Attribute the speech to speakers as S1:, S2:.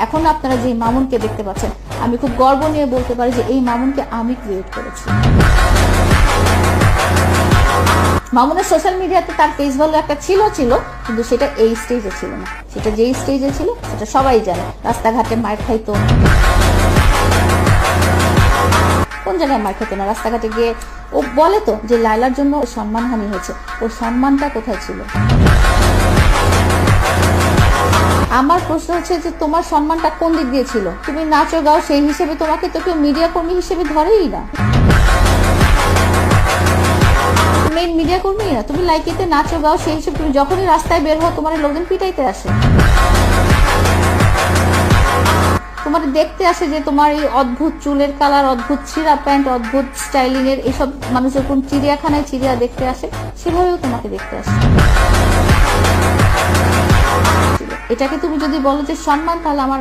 S1: এখন আপনারা যে মামুনকে দেখতে পাচ্ছেন, আমি খুব গর্ব নিয়ে বলতে পারি যে এই মামুনকে আমি ক্রিয়েট করেছি। মামুনের সোশ্যাল মিডিয়াতে তার পেজ ভ্যালু একটা ছিল, কিন্তু সেটা এই স্টেজে ছিল না। সেটা যেই স্টেজে ছিল সেটা সবাই জানে। রাস্তাঘাটে মার খাইতো, কোন জায়গায় মার খেতো না, রাস্তাঘাটে গিয়ে ও বলে তো যে লায়লার জন্য সম্মানহানি হয়েছে, ওর সম্মানটা কোথায় ছিল? আমার প্রশ্ন হচ্ছে যে তোমার সম্মানটা কোন দিক দিয়ে ছিল? তুমি নাচো গাও, সেই হিসেবে তোমাকে তো কেউ মিডিয়া কর্মী হিসেবে ধরেই না, মেইন মিডিয়া কর্মী না। তুমি লাইকিতে নাচো গাও, সেই হিসেবে তুমি যখনই রাস্তায় বের হও তোমার লোকজন পিটাইতে আসে, তোমার দেখতে আসে যে তোমার এই অদ্ভুত চুলের কালার, অদ্ভুত ছিঁড়া প্যান্ট, অদ্ভুত স্টাইলিং এর এইসব মানুষ যখন চিড়িয়াখানায় চিড়িয়া দেখতে আসে সেভাবেও তোমাকে দেখতে আসে। এটাকে তুমি যদি বলো যে সম্মান, তাহলে আমার